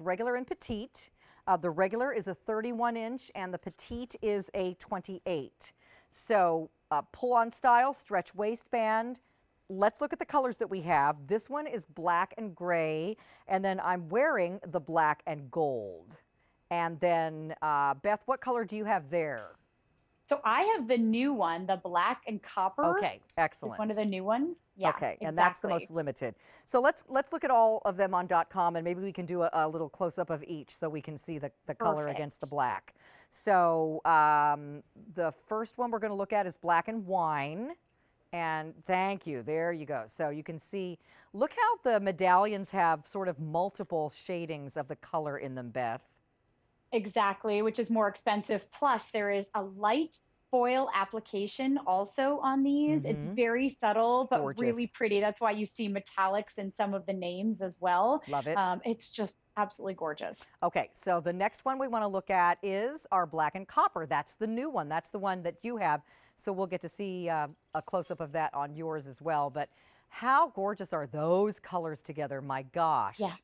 both regular and petite. The regular is a 31 inch and the petite is a 28. So pull-on style, stretch waistband. Let's look at the colors that we have. This one is black and gray, and then I'm wearing the black and gold. And then, Beth, what color do you have there? So I have the new one, the black and copper. Okay, excellent. Is one of the new ones. Yeah, okay, exactly. And that's the most limited. So let's look at all of them on .com, and maybe we can do a little close-up of each so we can see the color against the black. So the first one we're going to look at is black and wine. And thank you, there you go. So you can see, look how the medallions have sort of multiple shadings of the color in them, Beth. Exactly, which is more expensive. Plus, there is a light foil application also on these. It's very subtle, but gorgeous. Really pretty. That's why you see metallics in some of the names as well. Love it. It's just absolutely gorgeous. Okay, so the next one we want to look at is our black and copper. That's the new one. That's the one that you have. So we'll get to see a close-up of that on yours as well. But how gorgeous are those colors together? My gosh. Yeah.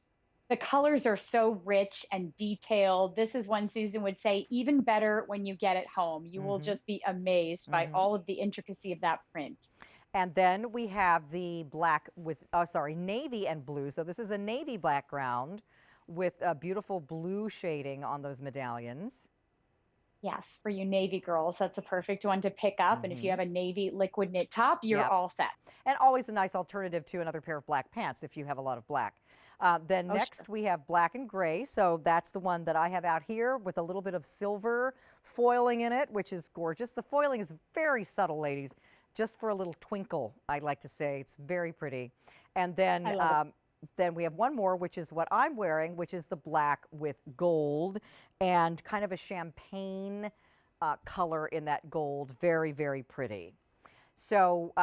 The colors are so rich and detailed. This is one Susan would say even better when you get it home. You will just be amazed by all of the intricacy of that print. And then we have the black with, navy and blue. So this is a navy background with a beautiful blue shading on those medallions. Yes, for you navy girls, that's a perfect one to pick up. And if you have a navy liquid knit top, you're all set. And always a nice alternative to another pair of black pants if you have a lot of black. Then next we have black and gray. So that's the one that I have out here with a little bit of silver foiling in it, which is gorgeous. The foiling is very subtle, ladies, just for a little twinkle, I'd like to say. It's very pretty. And then we have one more, which is what I'm wearing, which is the black with gold and kind of a champagne color in that gold. Very, very pretty. So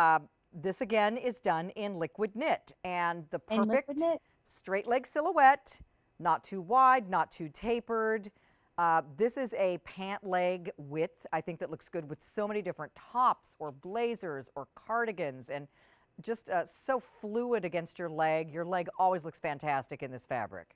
this again is done in liquid knit, and the perfect straight leg silhouette, not too wide, not too tapered. This is a pant leg width. I think that looks good with so many different tops or blazers or cardigans, and just so fluid against your leg. Your leg always looks fantastic in this fabric.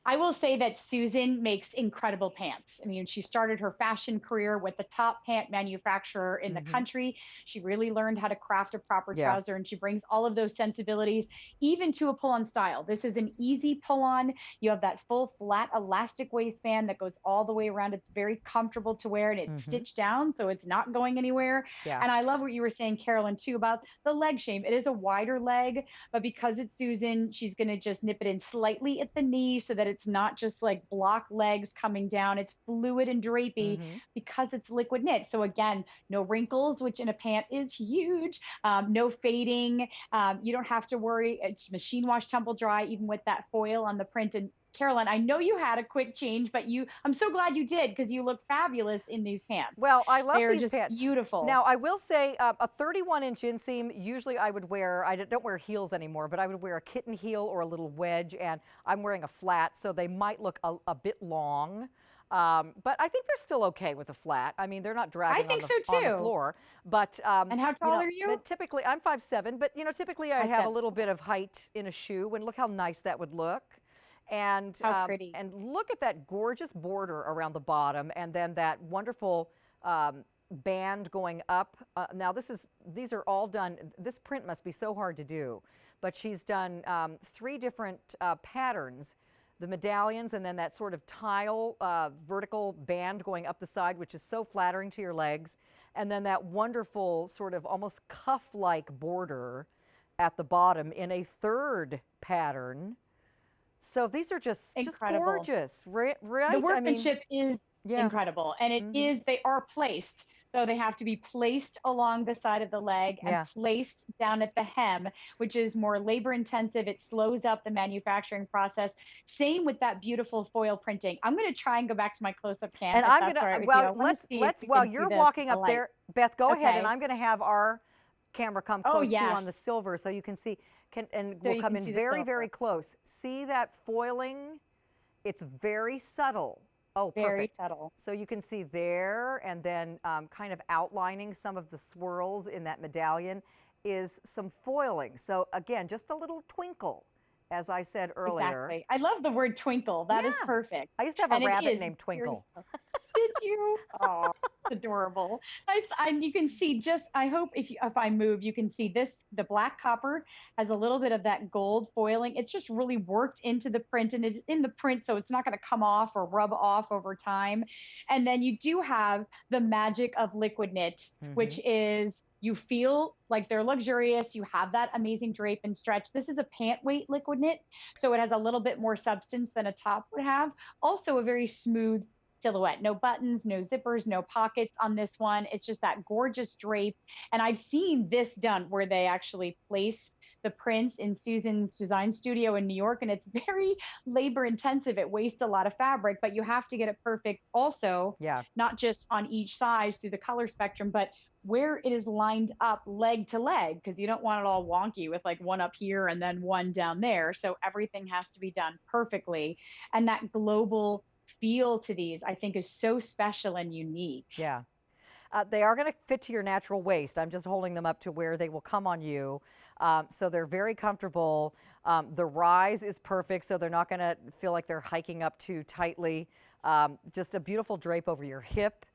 I will say that Susan makes incredible pants. I mean, she started her fashion career with the top pant manufacturer in the country. She really learned how to craft a proper trouser, and she brings all of those sensibilities even to a pull-on style. This is an easy pull-on. You have that full flat elastic waistband that goes all the way around. It's very comfortable to wear, and it's stitched down, so it's not going anywhere. And I love what you were saying, Carolyn, too, about the leg shape. It is a wider leg, but because it's Susan, she's going to just nip it in slightly at the knee so that it's not just like block legs coming down. It's fluid and drapey because it's liquid knit. So again, no wrinkles, which in a pant is huge. No fading. You don't have to worry. It's machine wash, tumble dry, even with that foil on the print. And Carolyn, I know you had a quick change, but I'm so glad you did because you look fabulous in these pants. Well, I love They're these just pants. Beautiful. Now, I will say a 31-inch inseam, usually I would wear, I don't wear heels anymore, but I would wear a kitten heel or a little wedge, and I'm wearing a flat, so they might look a bit long. But I think they're still okay with a flat. I mean, they're not dragging on the floor. But and how tall are you? Typically, I'm 5'7", but typically I have a little bit of height in a shoe, and look how nice that would look. And how pretty. And look at that gorgeous border around the bottom, and then that wonderful band going up. Now these are all done. This print must be so hard to do, but she's done 3 different patterns: the medallions, and then that sort of tile vertical band going up the side, which is so flattering to your legs, and then that wonderful sort of almost cuff-like border at the bottom in a 3rd pattern. So these are just gorgeous, right? The workmanship is incredible, and they are placed. So they have to be placed along the side of the leg and placed down at the hem, which is more labor intensive. It slows up the manufacturing process. Same with that beautiful foil printing. I'm going to try and go back to my close-up cam. And I'm going to, while you're walking up there, Beth, go ahead, and I'm going to have our camera come close to you on the silver so you can see. We'll come in very, very close. See that foiling? It's very subtle. Oh, perfect. Very subtle. So you can see there, and then kind of outlining some of the swirls in that medallion is some foiling. So again, just a little twinkle as I said earlier. Exactly. I love the word twinkle. That is Yeah. perfect. I used to have a And it rabbit is named very Twinkle. Did you? Oh, it's adorable. You can see just, I hope if I move, you can see this, the black copper has a little bit of that gold foiling. It's just really worked into the print and it's in the print, so it's not going to come off or rub off over time. And then you do have the magic of liquid knit, which is you feel like they're luxurious. You have that amazing drape and stretch. This is a pant weight liquid knit, so it has a little bit more substance than a top would have. Also, a very smooth silhouette. No buttons, no zippers, no pockets on this one. It's just that gorgeous drape. And I've seen this done where they actually place the prints in Susan's design studio in New York, and it's very labor intensive. It wastes a lot of fabric, but you have to get it perfect also, Yeah. not just on each size through the color spectrum, but where it is lined up leg to leg, because you don't want it all wonky with like one up here and then one down there. So everything has to be done perfectly. And that global feel to these, I think, is so special and unique. Yeah. They are going to fit to your natural waist. I'm just holding them up to where they will come on you. So they're very comfortable. The rise is perfect, so they're not going to feel like they're hiking up too tightly. Just a beautiful drape over your hip.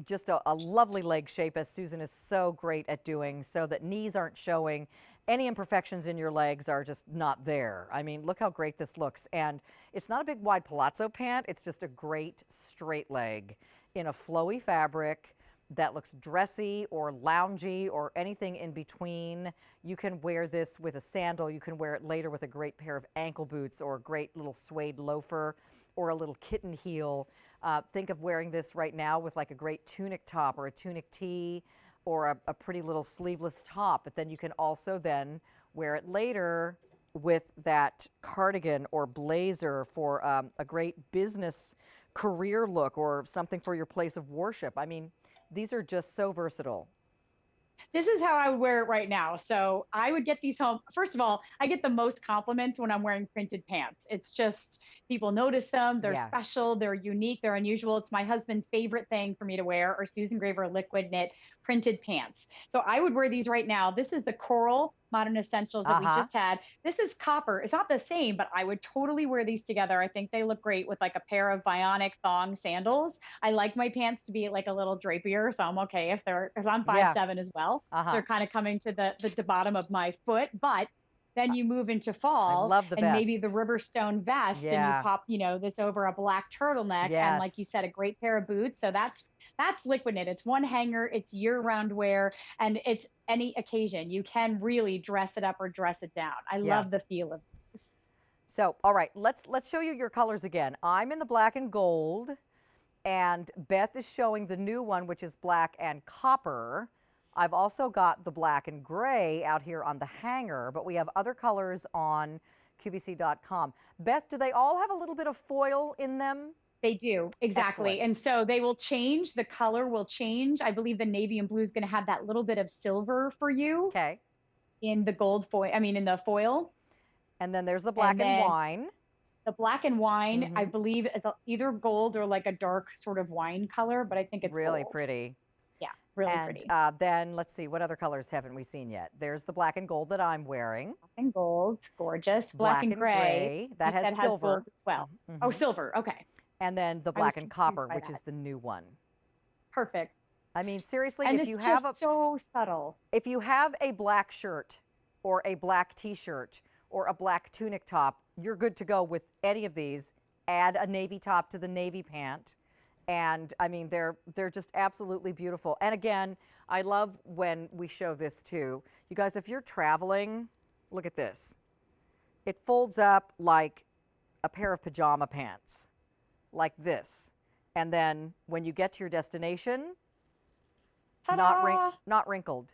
Just a lovely leg shape, as Susan is so great at doing, so that knees aren't showing. Any imperfections in your legs are just not there. I mean, look how great this looks. And it's not a big wide palazzo pant. It's just a great straight leg in a flowy fabric that looks dressy or loungy or anything in between. You can wear this with a sandal. You can wear it later with a great pair of ankle boots or a great little suede loafer or a little kitten heel. Think of wearing this right now with like a great tunic top or a tunic tee or a pretty little sleeveless top. But then you can also then wear it later with that cardigan or blazer for a great business career look or something for your place of worship. I mean, these are just so versatile. This is how I would wear it right now. So I would get these home. First of all, I get the most compliments when I'm wearing printed pants. It's just people notice them. They're Yeah. special. They're unique. They're unusual. It's my husband's favorite thing for me to wear, or Susan Graver liquid knit printed pants. So I would wear these right now. This is the coral modern essentials that we just had. This is copper. It's not the same, but I would totally wear these together. I think they look great with like a pair of bionic thong sandals. I like my pants to be like a little drapier, so I'm okay if they're, because I'm 5'7" as well. They're kind of coming to the bottom of my foot, but then you move into I fall love the and maybe vest. the Riverstone vest and you pop, this over a black turtleneck and like you Yes. said, a great pair of boots. So that's liquid knit. It's one hanger, it's year-round wear, and it's any occasion. You can really dress it up or dress it down. I Yeah. love the feel of this. So, all right, let's show you your colors again. I'm in the black and gold, and Beth is showing the new one, which is black and copper. I've also got the black and gray out here on the hanger, but we have other colors on QVC.com. Beth, do they all have a little bit of foil in them? They do, exactly. Excellent. And so they will change, the color will change. I believe the navy and blue is going to have that little bit of silver for you Okay. in the gold foil, in the foil. And then there's the black and then wine. the black and wine, I believe, is either gold or like a dark sort of wine color, but I think it's Really gold. pretty. Yeah, really And pretty. then let's see, what other colors haven't we seen yet? There's the black and gold that I'm wearing. Black and gold, gorgeous. Black and gray. That you has said silver. gold as well. Oh, silver. Okay. And then the I was black and confused copper, by which that. is the new one. Perfect. I mean, seriously, And if it's you just have so subtle. if you have a black shirt or a black t-shirt or a black tunic top, you're good to go with any of these. Add a navy top to the navy pant. And I mean, they're just absolutely beautiful. And again, I love when we show this too. You guys, if you're traveling, look at this. It folds up like a pair of pajama pants, like this. And then when you get to your destination, Ta-da! not wrinkled.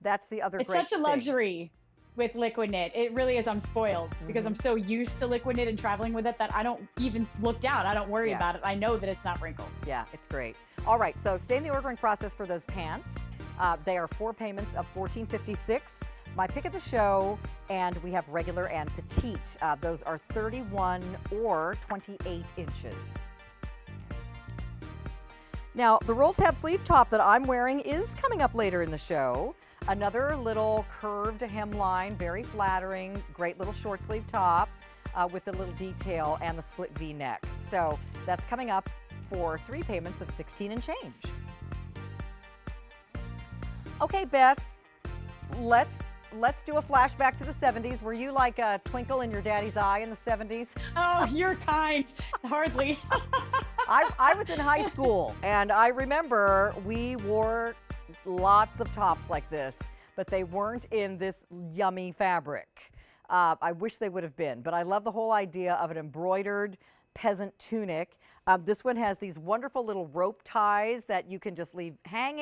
That's the other It's great such a thing. luxury with liquid knit. It really is. I'm spoiled because I'm so used to liquid knit and traveling with it that I don't even look down. I don't worry about it. I know that it's not wrinkled. Yeah, it's great. All right, so stay in the ordering process for those pants. They are 4 payments of $14.56. My pick of the show, and we have regular and petite. Those are 31 or 28 inches. Now, the roll tab sleeve top that I'm wearing is coming up later in the show. Another little curved hemline, very flattering, great little short sleeve top with the little detail and the split V-neck. So that's coming up for 3 payments of 16 and change. Okay, Beth, let's do a flashback to the 70s. Were you like a twinkle in your daddy's eye in the 70s? Oh, you're kind. Hardly. I was in high school, and I remember we wore lots of tops like this, but they weren't in this yummy fabric. I wish they would have been, but I love the whole idea of an embroidered peasant tunic. This one has these wonderful little rope ties that you can just leave hanging.